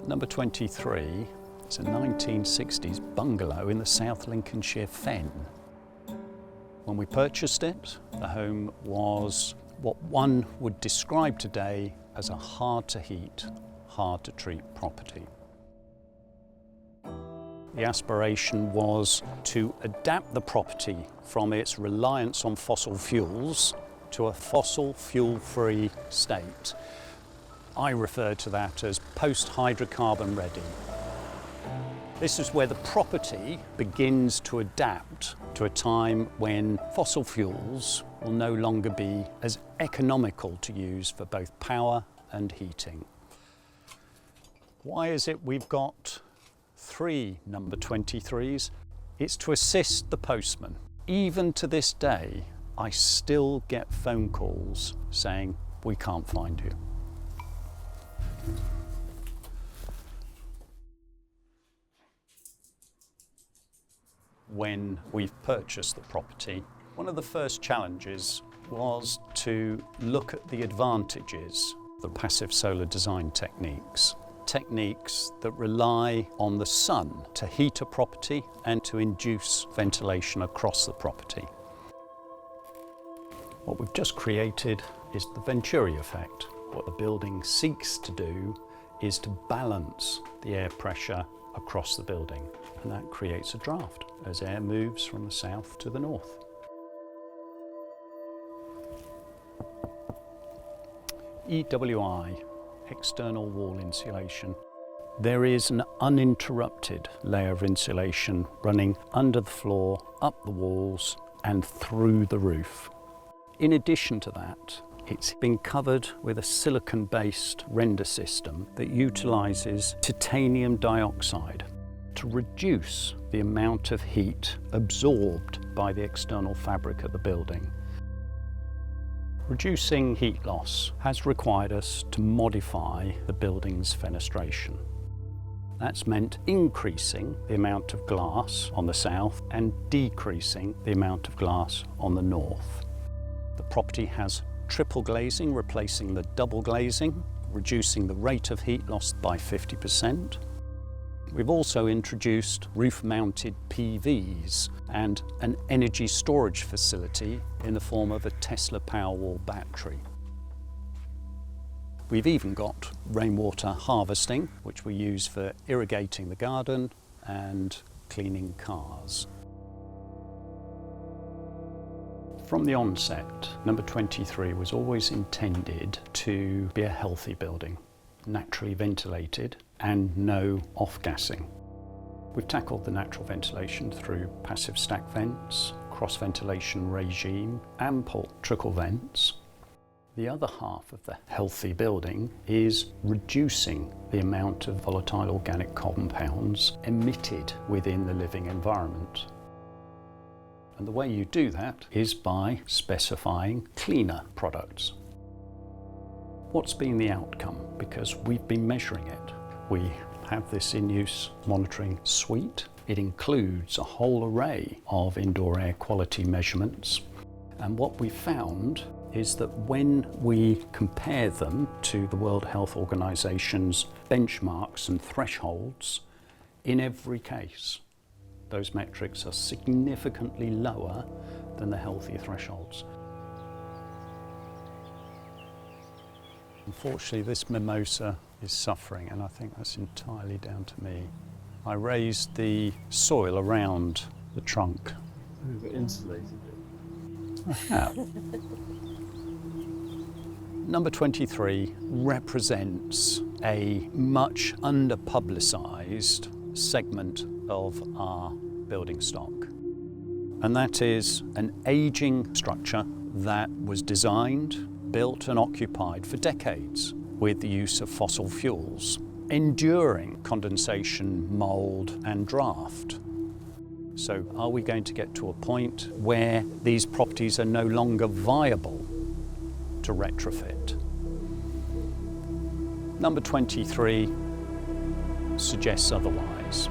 Number 23 is a 1960s bungalow in the South Lincolnshire Fen. When we purchased it, the home was what one would describe today as a hard to heat, hard to treat property. The aspiration was to adapt the property from its reliance on fossil fuels to a fossil fuel-free state. I refer to that as post-hydrocarbon ready. This is where the property begins to adapt to a time when fossil fuels will no longer be as economical to use for both power and heating. Why is it we've got 3 number 23s? It's to assist the postman. Even to this day, I still get phone calls saying, "We can't find you." When we've purchased the property, one of the first challenges was to look at the advantages of the passive solar design techniques. Techniques that rely on the sun to heat a property and to induce ventilation across the property. What we've just created is the Venturi effect. What the building seeks to do is to balance the air pressure across the building, and that creates a draft as air moves from the south to the north. EWI, external wall insulation. There is an uninterrupted layer of insulation running under the floor, up the walls and through the roof. In addition to that, it's been covered with a silicon-based render system that utilises titanium dioxide to reduce the amount of heat absorbed by the external fabric of the building. Reducing heat loss has required us to modify the building's fenestration. That's meant increasing the amount of glass on the south and decreasing the amount of glass on the north. The property has triple glazing, replacing the double glazing, reducing the rate of heat loss by 50%. We've also introduced roof-mounted PVs and an energy storage facility in the form of a Tesla Powerwall battery. We've even got rainwater harvesting, which we use for irrigating the garden and cleaning cars. From the onset, number 23 was always intended to be a healthy building, naturally ventilated and no off-gassing. We've tackled the natural ventilation through passive stack vents, cross-ventilation regime, ample trickle vents. The other half of the healthy building is reducing the amount of volatile organic compounds emitted within the living environment. And the way you do that is by specifying cleaner products. What's been the outcome? Because we've been measuring it. We have this in-use monitoring suite. It includes a whole array of indoor air quality measurements. And what we found is that when we compare them to the World Health Organization's benchmarks and thresholds, in every case, those metrics are significantly lower than the healthy thresholds. Unfortunately, this mimosa is suffering, and I think that's entirely down to me. I raised the soil around the trunk. You've insulated it. I have. Number 23 represents a much under-publicised segment of our building stock. And that is an ageing structure that was designed, built and occupied for decades with the use of fossil fuels, enduring condensation, mould and draft. So are we going to get to a point where these properties are no longer viable to retrofit? Number 23 suggests otherwise.